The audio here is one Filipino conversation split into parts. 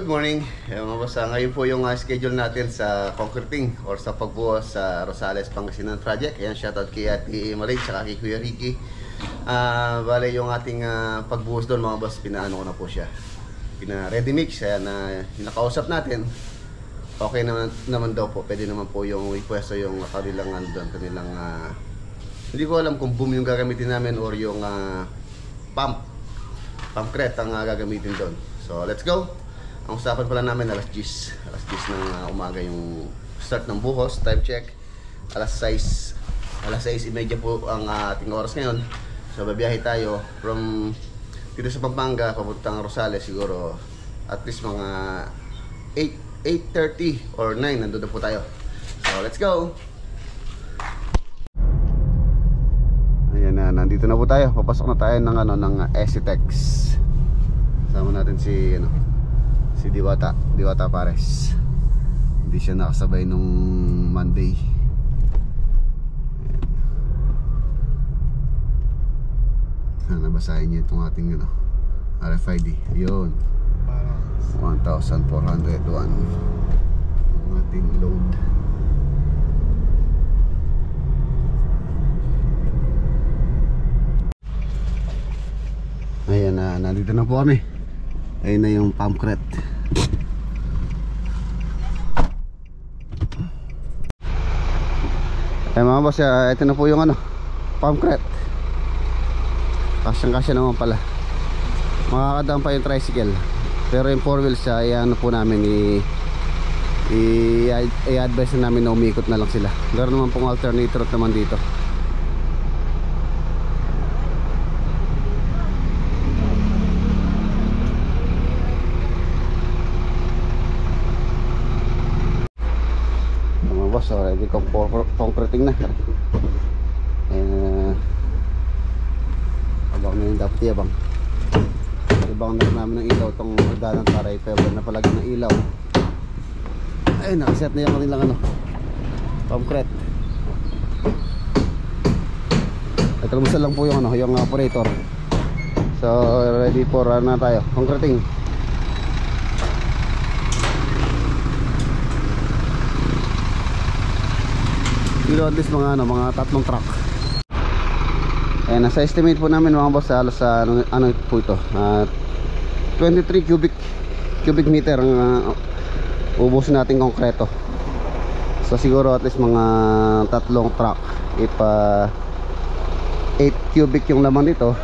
Good morning. Mga boss, ngayon po yung schedule natin sa concreting or sa pagbuhos sa Rosales Pangasinan Project. Ayan, shoutout kay Ate Marie at kay Kuya Ricky. Bale yung ating pagbuhos doon mga boss, pinaano ko na po siya. Pina-ready mix. Ayan, nakausap natin. Okay naman daw po. Pwede naman po yung ipwesto yung kanilang kanilang hindi ko alam kung boom yung gagamitin namin or yung pump crate ang gagamitin doon. So let's go. Ang usapan pala namin alas 10 ng umaga yung start ng buhos. Time check alas 6:30 po ang ating oras ngayon. So babiyahe tayo from dito sa Pampanga papuntang Rosales, siguro at least mga 8:30 or 9 nandun na po tayo. So let's go. Ayan na, nandito na po tayo. Papasok na tayo ng Esitex. Sama natin si Diwata Pares. Hindi siya nakasabay nung Monday. Sana basahin niya itong ating RFID. Ayun, 1,401 ang ating load. Ayan na, nandito na po kami. Ayun na yung pump crate. Ay mga boss, ito na po yung pump crate. Kasyang-kasya naman pala. Makakadaan pa yung tricycle. Pero yung 4 wheels ano po namin i-advise na namin na umikot na lang sila. Meron naman pong alternator naman dito. So ready concreting na. Abang na yung dapat yabang. Ibang na namin ng ilaw itong hagdanan para i-pebble na palagi ng ilaw. Ay, nakaset na yung kanilang concrete. At kalumusan lang po yung yung operator. So ready for na tayo concreting. Dito at least mga 3 truck. Nasa estimate po namin mga boss halos po ito 23 cubic meter ang ubos nating konkreto. So siguro at least mga 3 truck if 8 cubic yung laman dito.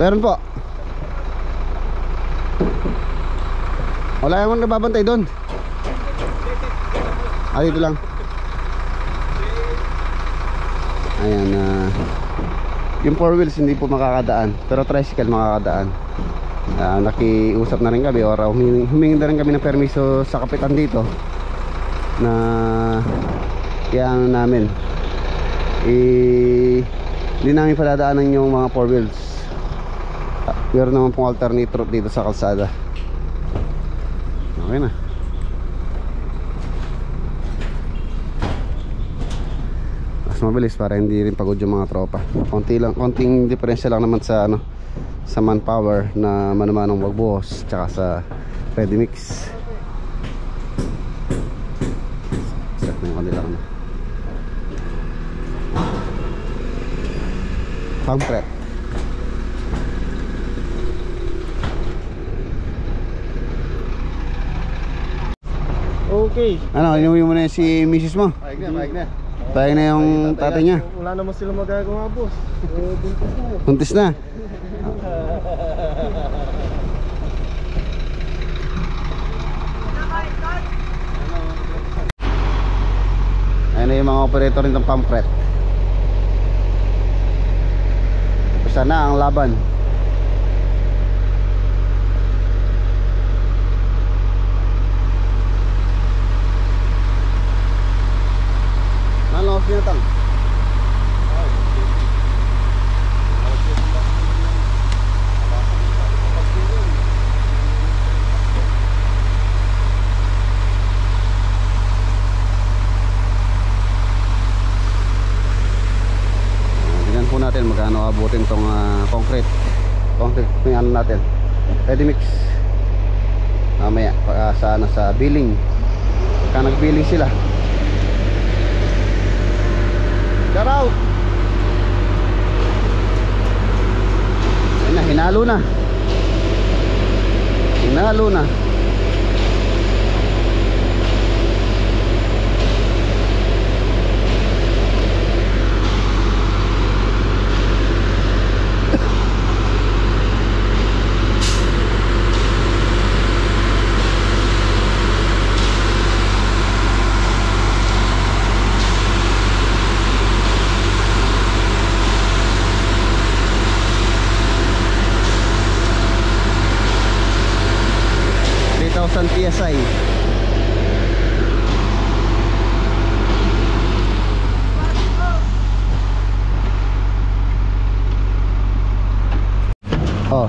Meron po. Wala yung nababantay doon. Dito lang. Ayan, yung 4 wheels hindi po makakadaan, pero tricycle makakadaan. Nakiusap na rin kami or humingi na rin kami ng permiso sa kapitan dito na kaya namin hindi namin padadaanan yung mga 4 wheels. Meron naman pong alternative route dito sa kalsada. Okay na. Mabilis para hindi rin pagod yung mga tropa. Konting diferensya lang naman sa sa manpower na manamanong magbuhos tsaka sa ready mix. Set na yung kanila pump crate. Okay. Inuwi mo na si misis mo? Paig na. Paig na yung tatay niya. Wala naman sila magagawa, boss. Buntis na. Ayan na yung mga operator ng pump crate. Tapos na ang laban. Pinatang. Tingnan po natin magkano abutin tong concrete may ano natin ready mix. mamaya sa billing. Pagka nag-billing sila. Shout out! Ayun na, hinalo na. Hinalo na. PSI. Oh.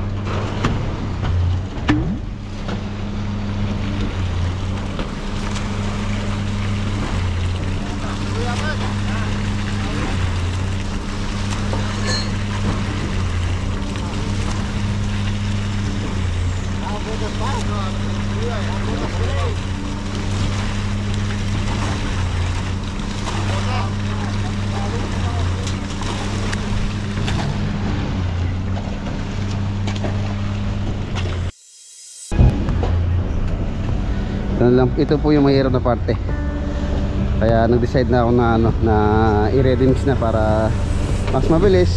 Ito po yung mahirap na parte. Kaya nag-decide na ako na i-ready mix na para mas mabilis.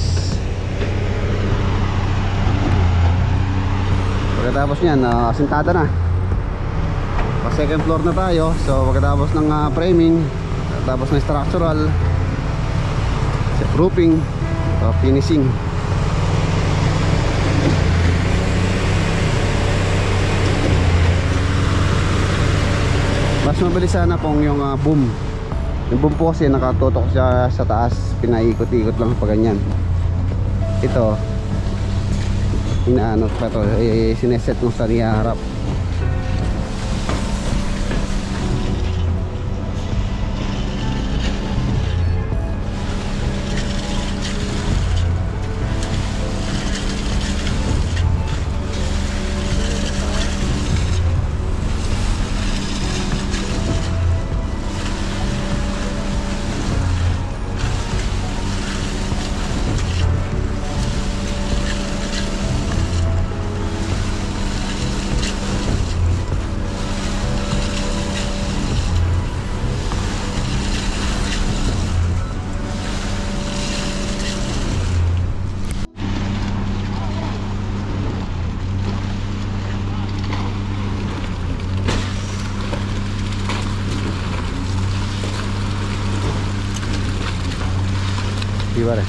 Pagkatapos niyan, asintada na. Second floor na tayo. So pagkatapos ng framing, pagkatapos ng structural, roofing, finishing. Mas mabilis sana kung yung boom. Yung boom po kasi nakatutok siya sa taas, pinaikot-ikot lang pa ganyan. Ito inaano pa to, sineset mo sa niharap. Di ba rin?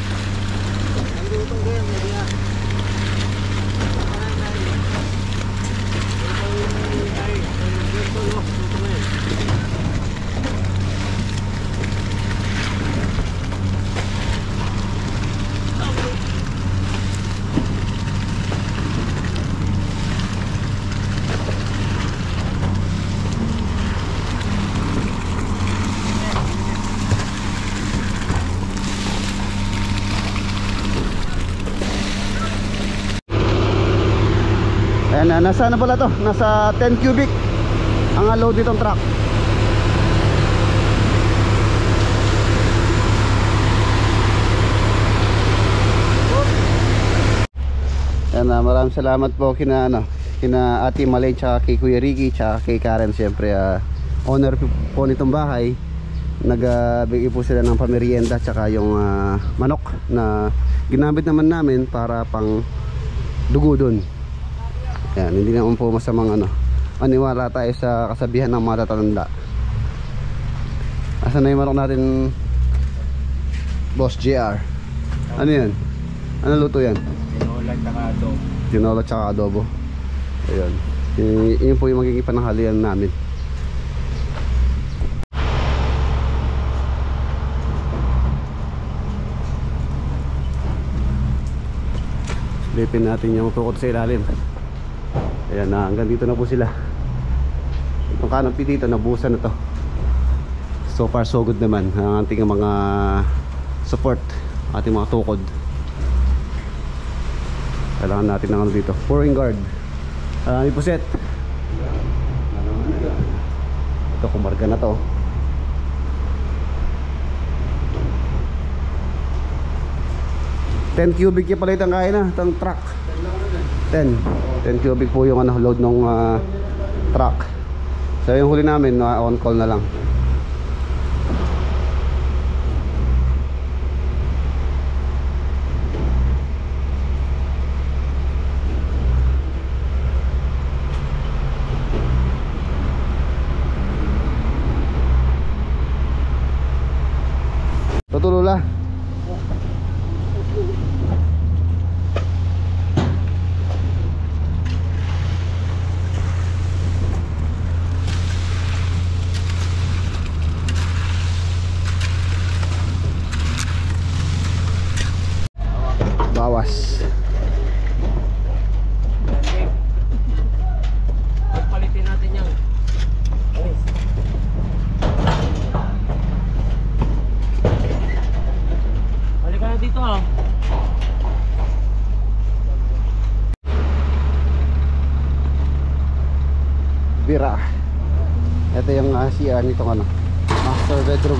Ayan, nasa ano pala to? Nasa 10 cubic ang load nitong truck. Ayan, maraming salamat po kina Ate Malay, tsaka kay Kuya Ricky, tsaka kay Karen, siyempre owner po nitong bahay. Nagbigay po sila ng pamerienda tsaka yung manok na ginamit naman namin para pang dugo dun. Yan, hindi naman po masamang maniwala tayo sa kasabihan ng mga tatatanda. Asan na yung manok natin, Boss JR? Ano yan? Ano luto yan? Tinola tsaka adobo. Tinola tsaka adobo. Ayun. Yun po yung magiging pananghalian namin. Lipin natin yung tukod sa ilalim. Ayan na, hanggang dito na po sila. Itong kanang pitito, nabuhusan na to. So far so good naman ang ating mga support, ating mga tukod. Kailangan natin ng dito, pouring guard, may puset. Ito, kumarga na to. $10 cubic yung palitan kaya na itong truck. 10 cubic po yung ano, load ng truck. So yung huli namin, on call na lang. Tutulula. Bawas. Palitin natin yan. Balik ka na dito ha. Bira. Ito yung CR nitong ano, master bedroom.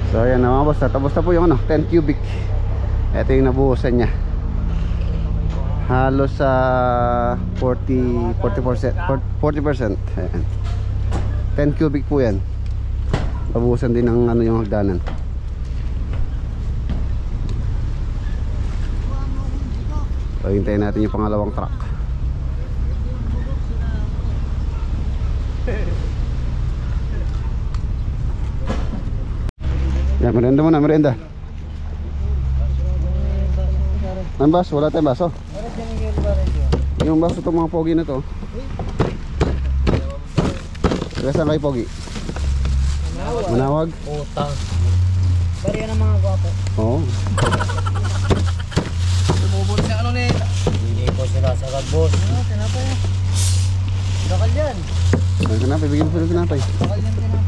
So ayan na mga boss, tapos na po yung ano, 10 cubic. Ito yung nabuhusan niya. Halos sa 40%. Ayan. 10 cubic po yan. Nabuhusan din ng ano yung hagdanan. So hintayin natin yung pangalawang truck. Yan, merienda muna, merienda. Ang baso, wala tayong baso. Yung baso itong mga pogi na to. Kaya saan kayo pogi? Manawag? Utang. Bariya ng mga gwapo. Oo. Sumubot sa ano nito. Hindi ko sila sagad boss. Ano, tinapay yan. Bakal yan. Ang kanapay, bigyan mo sila kanapay. Bakal yan tinapay.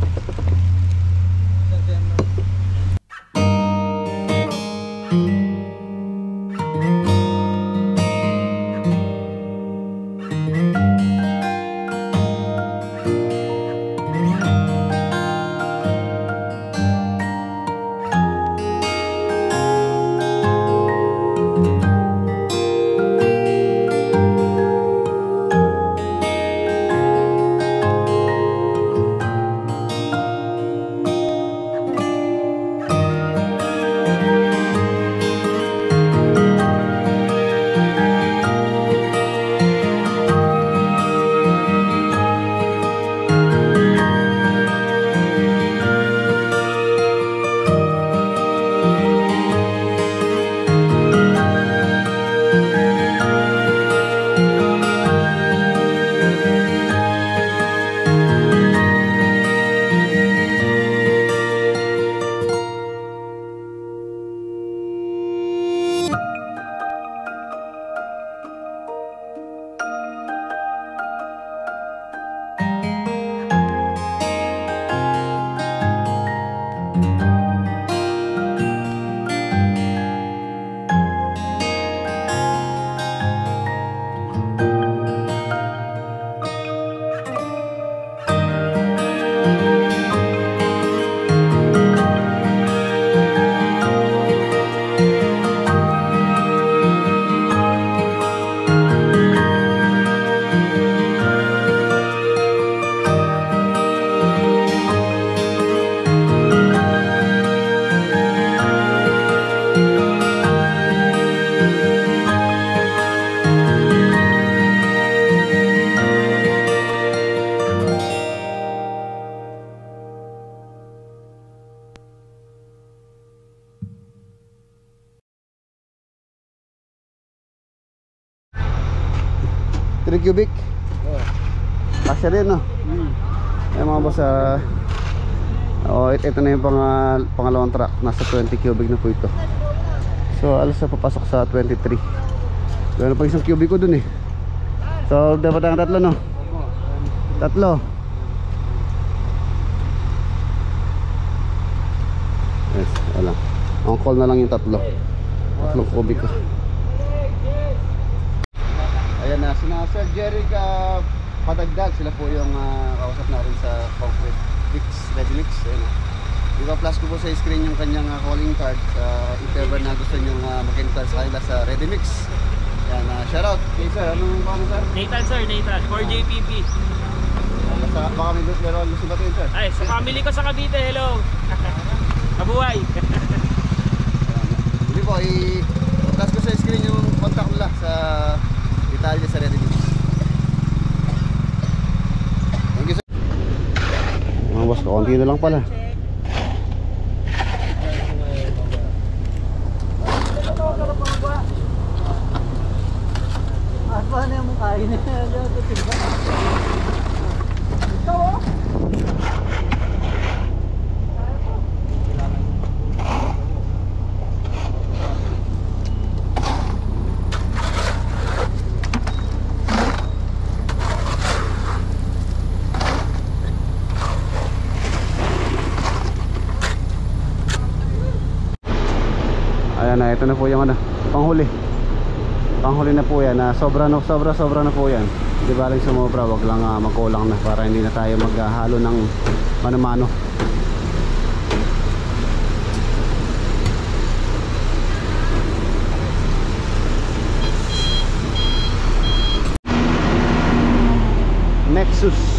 3 cubic. Kasya rin, no? Ay mga boss, ito na yung pangalawang truck. Nasa 20 cubic na po ito. So alas na papasok sa 23. Gano'n pa isang cubic ko dun eh. So dapat ang tatlo, no? Tatlo. Yes, wala. On call na lang yung tatlong cubic ko. Ayan na, sina Sir Jerry Padagdag, sila po yung kausap natin sa concrete mix, ready mix. Ipa-flash ko po sa screen yung kanyang calling card if ever na gusto nyo mag-inquire sa kanila sa ready mix. Ayan, shoutout kay sir. Anong pangalan sir? Nathan sir, Nathan, for JPP. Baka may gusto ba ito sir? Ay, sa family ko sa Cavite, hello. Kabuhay. Hindi po, i-flash ko sa screen yung contact nila sa detalye sa ready mix. Thank you sir. Mga boss, kaunti na lang pala. Paano yung mukha yun? Ito oh! Ayan na, ito na po yung panghuli. Panghuli na po yan, sobra na po yan. Di ba rin sumobra, wag lang magkulang na para hindi na tayo maghalo ng mano-mano. Nexus.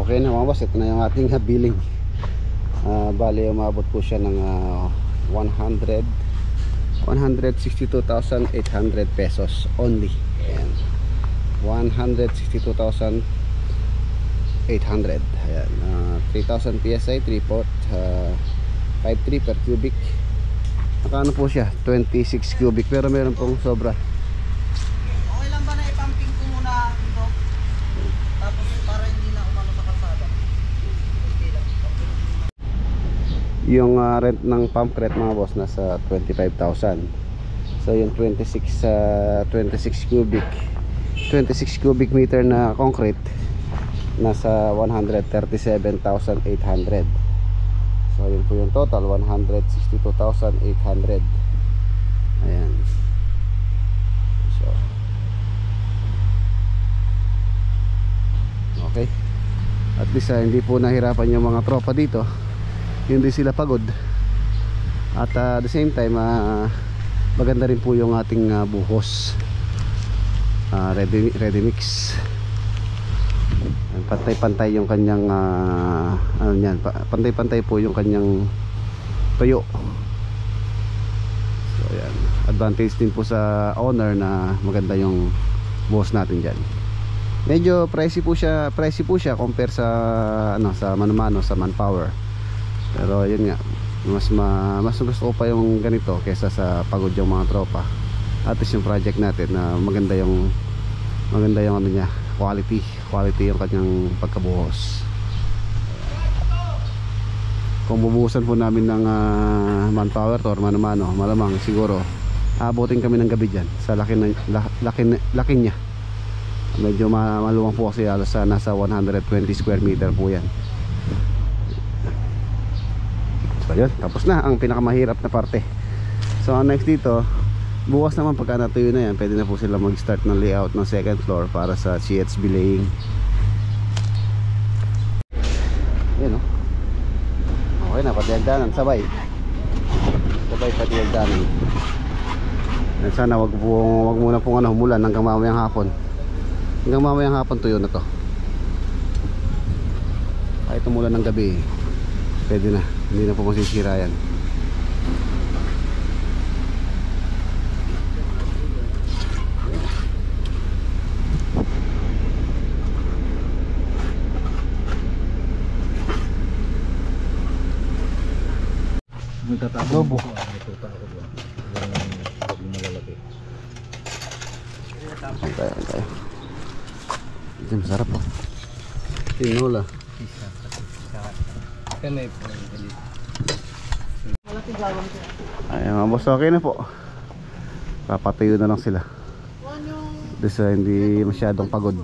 Okay na mga boss, ito na yung ating billing. Bali umabot po siya ng 162,800 pesos only. Ayan. 162,800. Ayan. 3,000 PSI 3/4 5.3 per cubic. Nakano po siya 26 cubic pero meron pong sobra. Okay lang ba na ipamping ko muna ito? Tapos para hindi na umano sa kalsada. Okay lang. Yung rent ng pump crate mga boss nasa 25,000. So yung 26 cubic meter na concrete nasa 137,800. So yun po yung total, 162,800. Ayan. So okay, at least hindi po nahirapan yung mga tropa dito, hindi sila pagod. At at the same time maganda rin po yung ating buhos. Ready mix. Pantay-pantay yung kanyang ano yan, pantay-pantay po yung kanyang tuyo. So yan, advantage din po sa owner na maganda yung buhos natin diyan. Medyo pricey po siya compare sa sa mano-mano, sa manpower. Pero yun nga, mas gusto ko pa yung ganito kaysa sa pagod yung mga tropa. At least yung project natin na maganda yung ano niya, quality yung kanyang pagkabuhos. Kung bubuhusan po namin ng manpower to or mano-mano, malamang siguro abutin kami ng gabi dyan sa laki niya. Medyo maluwang po kasi halos nasa 120 square meter po yan. So yun, tapos na ang pinakamahirap na parte. So ang next dito, bukas naman pagka natuyo na yan, pwede na po sila mag-start ng layout ng second floor para sa CHB laying. Yan o. Okay na, pati hagdanan, sabay. sabay patiagdanan. Sana wag muna pong humulan hanggang mamayang hapon. Hanggang mamayang hapon tuyo na to. Kahit umulan ng gabi, pwede na, hindi na po masisira yan. Lobo. Antay. Ito masarap po. Tinola. Ay mga boss, okay na po. Papatayo na lang sila. Basta hindi masyadong pagod.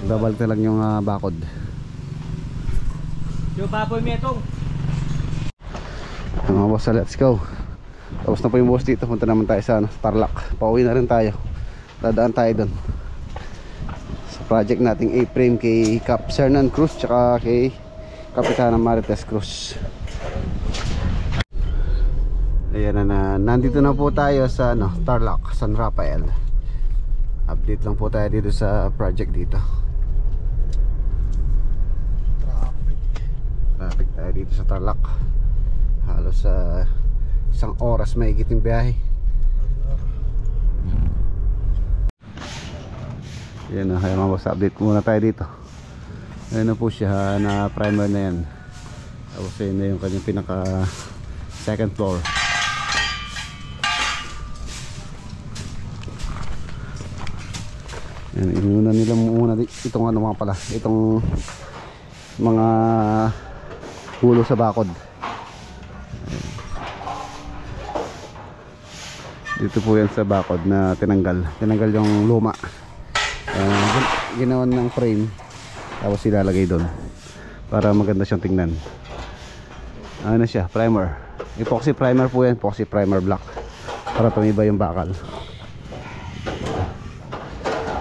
Babalik na lang yung bakod. Yo, baboy metong. Mga boss, let's go. Tapos na po yung boss dito. Punta naman tayo sa Tarlac. Pauwi na rin tayo. Dadaan tayo doon sa project nating A-frame kay Cap Sernan Cruz tsaka kay Kapitana Marites Cruz. Ayan na, nandito na po tayo sa Tarlac, San Rafael. Update lang po tayo dito sa project dito. Traffic tayo dito sa Tarlac. Halos isang oras may higit yung biyahe. Yan na, kaya mga boss, update muna tayo dito. Ayan na po siya, na primer na yan. Tapos yun na yung kanyang pinaka second floor. Yan, inuna nila muna itong mga pala, itong mga hulo sa bakod. Dito po yan sa bakod na tinanggal yung luma. Ginawan ng frame, tapos ilalagay doon para maganda siyang tingnan. Ano siya, primer, epoxy primer po yan, epoxy primer black, para tumibay yung bakal.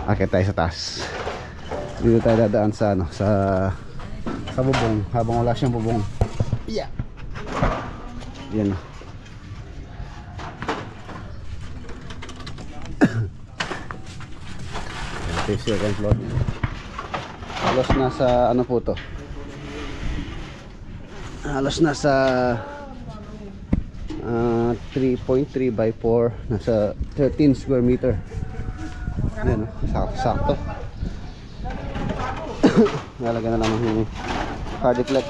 Akit tayo sa taas. Dito tayo dadaan sa sa bubong habang wala siyang bubong. Yeah. Yan. Second floor. Halos nasa ano po to? Halos nasa 3.3 by 4, nasa 13 square meter. Ayan, sakto. Nalagyan na lang ng Cardiflex.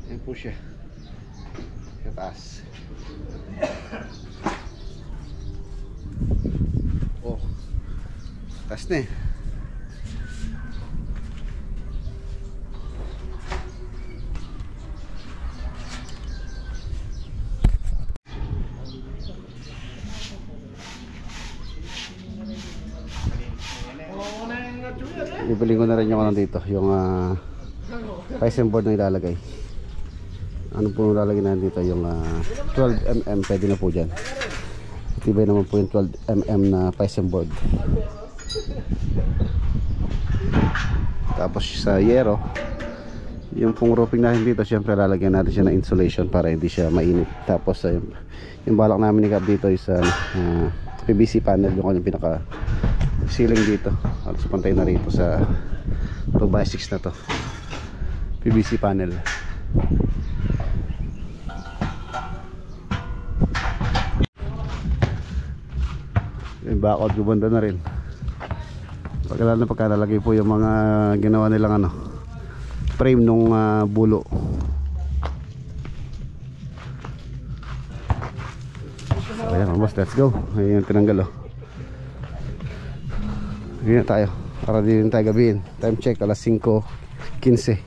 Ayan po siya sa taas. Oh, taas na eh. Ibalik ko na rin yung ano dito, yung Tyson board na ilalagay. Ano po ilalagay na dito, yung 12mm, pwede na po dyan. Tibay naman po yung 12mm na Tyson board. Tapos sa yero, yung pong roofing natin dito, syempre lalagyan natin siya ng insulation para hindi siya mainit. Tapos yung balak namin ni Cap dito is PVC panel, yung kanyang pinaka ceiling dito. Halos pantay na rito sa 2x6 na to, PVC panel. Yung bakod gubanda na rin. Pagkalala na pagkalalagay po yung mga ginawa nilang frame nung bulo. So ayan mga boss, let's go. Ayun yung tinanggal oh. Ganyan tayo, para din tayo gabihin. Time check, alas 5:15.